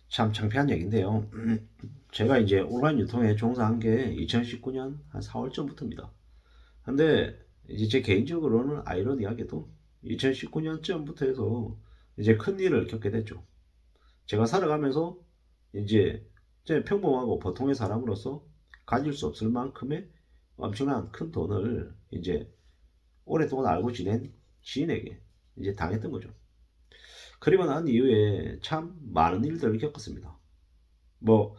참 창피한 얘기인데요. 제가 이제 온라인 유통에 종사한 게 2019년 한 4월쯤부터입니다. 근데 이제 제 개인적으로는 아이러니하게도 2019년쯤부터 해서 이제 큰 일을 겪게 됐죠. 제가 살아가면서 이제 제 평범하고 보통의 사람으로서 가질 수 없을 만큼의 엄청난 큰 돈을 이제 오랫동안 알고 지낸 지인에게 이제 당했던 거죠. 그리고 난 이후에 참 많은 일들을 겪었습니다. 뭐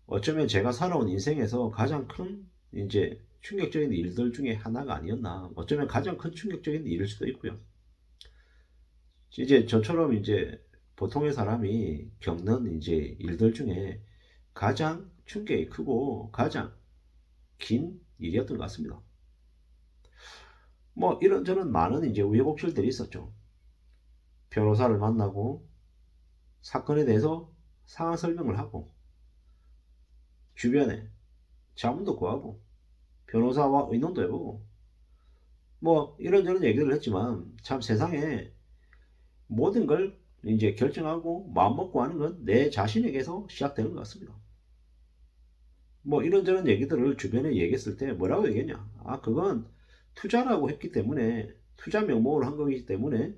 어쩌면 제가 살아온 인생에서 가장 큰 이제 충격적인 일들 중에 하나가 아니었나. 어쩌면 가장 큰 충격적인 일일 수도 있고요. 이제 저처럼 이제 보통의 사람이 겪는 이제 일들 중에 가장 충격이 크고 가장 긴 일이었던 것 같습니다. 뭐 이런저런 많은 이제 우여곡절들이 있었죠. 변호사를 만나고 사건에 대해서 상황 설명을 하고 주변에 자문도 구하고 변호사와 의논도 해보고 뭐 이런저런 얘기를 했지만 참 세상에 모든 걸 이제 결정하고 마음먹고 하는 건 내 자신에게서 시작되는 것 같습니다. 뭐 이런저런 얘기들을 주변에 얘기했을 때 뭐라고 얘기했냐? 아, 그건 투자라고 했기 때문에 투자 명목으로 한 거기 때문에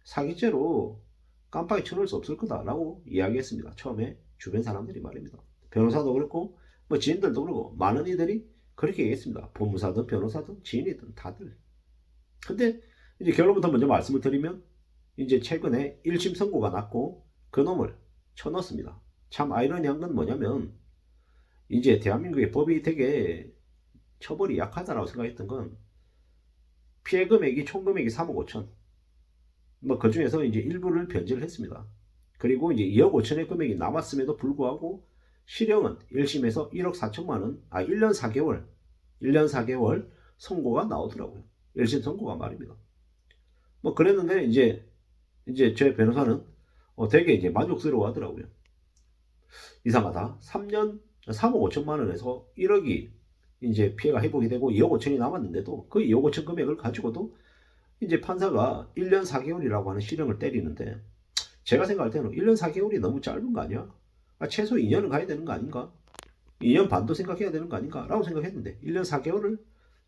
사기죄로 깜빡이 쳐놓을 수 없을 거다라고 이야기했습니다. 처음에 주변 사람들이 말입니다. 변호사도 그렇고 뭐 지인들도 그렇고 많은 이들이 그렇게 얘기했습니다. 법무사든 변호사든 지인이든 다들. 근데 이제 결론부터 먼저 말씀을 드리면 이제 최근에 1심 선고가 났고 그놈을 쳐넣었습니다. 참 아이러니한 건 뭐냐면 이제 대한민국의 법이 되게 처벌이 약하다라고 생각했던 건 피해 금액이 총 금액이 3억 5천. 뭐 그 중에서 이제 일부를 변제를 했습니다. 그리고 이제 2억 5천의 금액이 남았음에도 불구하고 실형은 1심에서 1억 4천만 원, 1년 4개월, 1년 4개월 선고가 나오더라고요. 1심 선고가 말입니다. 뭐 그랬는데 이제 제 변호사는 되게 이제 만족스러워 하더라고요. 이상하다. 3년 3억 5천만 원에서 1억이 이제 피해가 회복이 되고 2억 5천이 남았는데도 그 2억 5천 금액을 가지고도 이제 판사가 1년 4개월이라고 하는 실형을 때리는데 제가 생각할 때는 1년 4개월이 너무 짧은 거 아니야? 최소 2년은 가야 되는 거 아닌가? 2년 반도 생각해야 되는 거 아닌가? 라고 생각했는데 1년 4개월을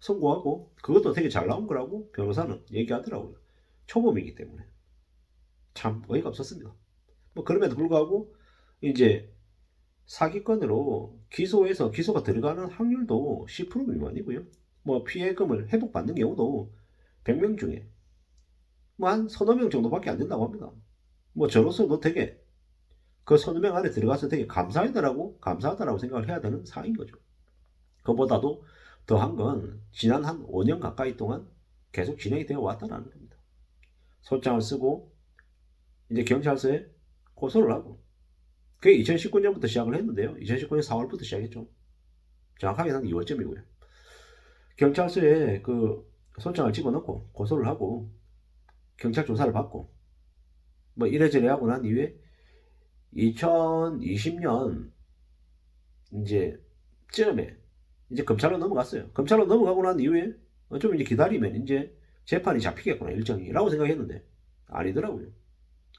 선고하고 그것도 되게 잘 나온 거라고 변호사는 얘기하더라고요. 초범이기 때문에. 참 어이가 없었습니다. 뭐 그럼에도 불구하고 이제 사기건으로 기소해서 기소가 들어가는 확률도 10% 미만이고요. 뭐 피해금을 회복받는 경우도 100명 중에 뭐 한 서너 명 정도밖에 안 된다고 합니다. 뭐 저로서도 되게 그 서너 명 안에 들어가서 되게 감사하다라고 생각을 해야 되는 사항인 거죠. 그보다도 더한 건 지난 한 5년 가까이 동안 계속 진행이 되어 왔다는 겁니다. 소장을 쓰고 이제 경찰서에 고소를 하고 그게 2019년부터 시작을 했는데요. 2019년 4월부터 시작했죠. 정확하게는 한 2월쯤이고요. 경찰서에 그 소장을 집어넣고 고소를 하고 경찰 조사를 받고 뭐 이래저래 하고 난 이후에 2020년 이제 쯤에 이제 검찰로 넘어갔어요. 검찰로 넘어가고 난 이후에 좀 이제 기다리면 이제 재판이 잡히겠구나 일정이라고 생각했는데 아니더라고요.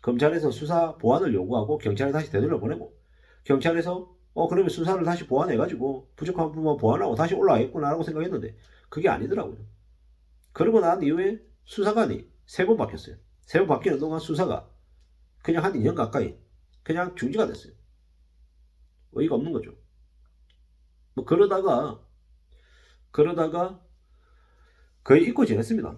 검찰에서 수사 보완을 요구하고 경찰에 다시 되돌려보내고 경찰에서 그러면 수사를 다시 보완해가지고 부족한 부분 보완하고 다시 올라가겠구나라고 생각했는데 그게 아니더라고요. 그러고 난 이후에 수사관이 3번 바뀌었어요. 3번 바뀌는 동안 수사가 그냥 한 2년 가까이 그냥 중지가 됐어요. 어이가 없는 거죠. 뭐 그러다가 거의 잊고 지냈습니다.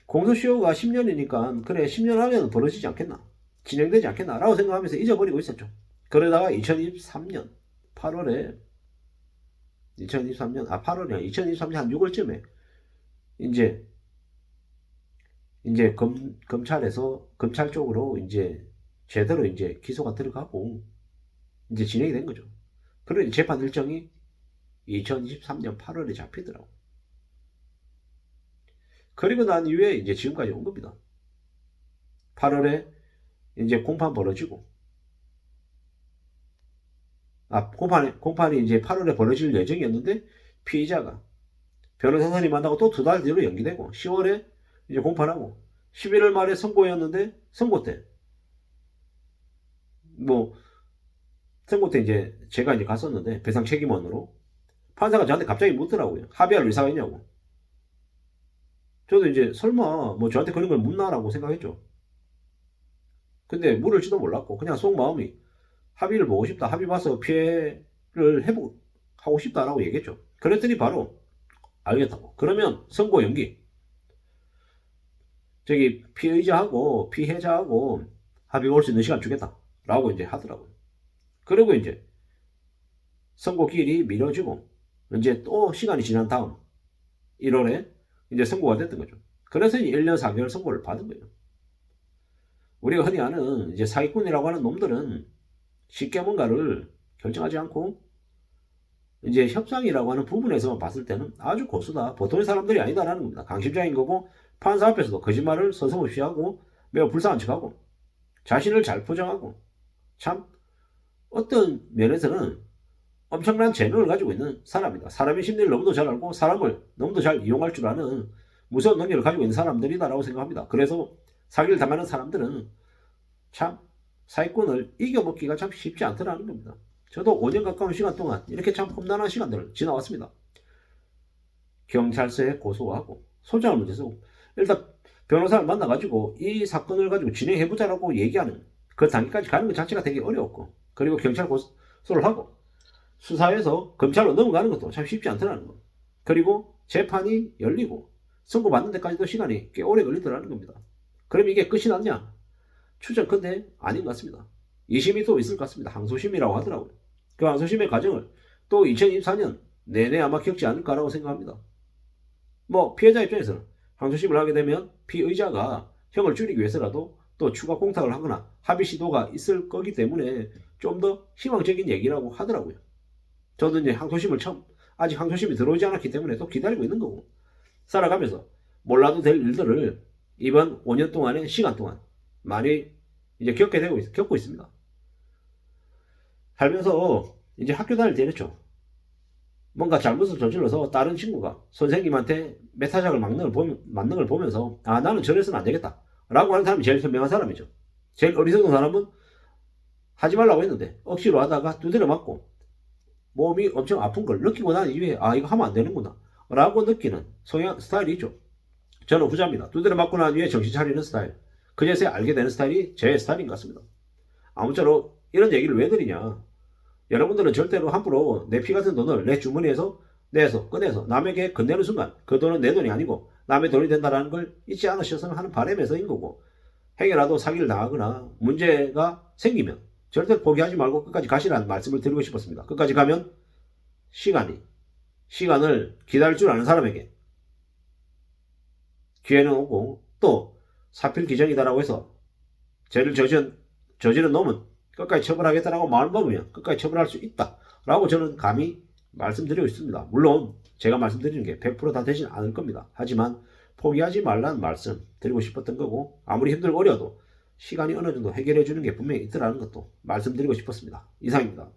공소시효가 10년이니까 그래 10년 하면 벌어지지 않겠나 진행되지 않겠나 라고 생각하면서 잊어버리고 있었죠. 그러다가 2023년 8월에 2023년 8월이야 2023년 한 6월쯤에 이제 검찰에서 검찰 쪽으로 이제 제대로 이제 기소가 들어가고 이제 진행이 된 거죠. 그리고 재판 일정이 2023년 8월에 잡히더라고. 그리고 난 이후에 이제 지금까지 온 겁니다. 8월에 이제 공판 벌어지고, 공판이 이제 8월에 벌어질 예정이었는데, 피의자가 변호사 선임 만나고 또 2달 뒤로 연기되고, 10월에 이제 공판하고, 11월 말에 선고였는데, 선고 때, 뭐, 선고 때 이제 제가 이제 갔었는데 배상 책임원으로 판사가 저한테 갑자기 묻더라고요. 합의할 의사가 있냐고. 저도 이제 설마 뭐 저한테 그런 걸 묻나라고 생각했죠. 근데 물을지도 몰랐고 그냥 속마음이 합의를 보고 싶다. 합의 봐서 피해를 하고 싶다라고 얘기했죠. 그랬더니 바로 알겠다고. 그러면 선고 연기. 저기 피의자하고 피해자하고 합의 볼 수 있는 시간 주겠다. 라고 이제 하더라고요. 그리고 이제 선고기일이 미뤄지고 이제 또 시간이 지난 다음 1월에 이제 선고가 됐던 거죠. 그래서 1년 4개월 선고를 받은 거예요. 우리가 흔히 아는 이제 사기꾼이라고 하는 놈들은 쉽게 뭔가를 결정하지 않고 이제 협상이라고 하는 부분에서만 봤을 때는 아주 고수다. 보통의 사람들이 아니다라는 겁니다. 강심장인 거고 판사 앞에서도 거짓말을 서슴없이 하고 매우 불쌍한 척하고 자신을 잘 포장하고 참 어떤 면에서는 엄청난 재능을 가지고 있는 사람이다. 사람의 심리를 너무도 잘 알고 사람을 너무도 잘 이용할 줄 아는 무서운 능력을 가지고 있는 사람들이다라고 생각합니다. 그래서 사기를 당하는 사람들은 참 사기꾼을 이겨먹기가 참 쉽지 않더라는 겁니다. 저도 5년 가까운 시간 동안 이렇게 참 험난한 시간들을 지나왔습니다. 경찰서에 고소하고 소장을 문제 쓰고 일단 변호사를 만나가지고 이 사건을 가지고 진행해보자라고 얘기하는 그 단계까지 가는 것 자체가 되게 어려웠고 그리고 경찰 고소를 하고 수사에서 검찰로 넘어가는 것도 참 쉽지 않더라는 거. 그리고 재판이 열리고 선고받는 데까지도 시간이 꽤 오래 걸리더라는 겁니다. 그럼 이게 끝이 났냐? 추정컨대 아닌 것 같습니다. 2심이 또 있을 것 같습니다. 항소심이라고 하더라고요. 그 항소심의 과정을 또 2024년 내내 아마 겪지 않을까라고 생각합니다. 뭐 피해자 입장에서는 항소심을 하게 되면 피의자가 형을 줄이기 위해서라도 또 추가 공탁을 하거나 합의 시도가 있을 거기 때문에 좀 더 희망적인 얘기라고 하더라고요. 저도 이제 항소심을 아직 항소심이 들어오지 않았기 때문에 또 기다리고 있는 거고 살아가면서 몰라도 될 일들을 이번 5년 동안의 시간 동안 많이 이제 겪고 있습니다. 살면서 이제 학교 다닐 때 이랬죠. 뭔가 잘못을 저질러서 다른 친구가 선생님한테 메타작을 맞는 걸 보면서 아 나는 저래서는 안 되겠다 라고 하는 사람이 제일 현명한 사람이죠. 제일 어리석은 사람은 하지 말라고 했는데 억지로 하다가 두드려 맞고 몸이 엄청 아픈 걸 느끼고 난 이후에 아 이거 하면 안 되는구나 라고 느끼는 성향 스타일이 있죠. 저는 후자입니다. 두드려 맞고 난 이후에 정신 차리는 스타일. 그제서야 알게 되는 스타일이 제 스타일인 것 같습니다. 아무쪼록 이런 얘기를 왜 드리냐. 여러분들은 절대로 함부로 내 피 같은 돈을 내 주머니에서 꺼내서 남에게 건네는 순간 그 돈은 내 돈이 아니고 남의 돈이 된다는 걸 잊지 않으셨으면 하는 바람에서인 거고 행여라도 사기를 당하거나 문제가 생기면 절대 포기하지 말고 끝까지 가시라는 말씀을 드리고 싶었습니다. 끝까지 가면 시간을 기다릴 줄 아는 사람에게 기회는 오고 또 사필 기정이다라고 해서 죄를 저지른 놈은 끝까지 처벌하겠다라고 마음먹으면 끝까지 처벌할 수 있다라고 저는 감히 말씀드리고 있습니다. 물론 제가 말씀드리는 게 100% 다 되진 않을 겁니다. 하지만 포기하지 말라는 말씀 드리고 싶었던 거고 아무리 힘들고 어려도 시간이 어느 정도 해결해 주는 게 분명히 있더라는 것도 말씀드리고 싶었습니다. 이상입니다.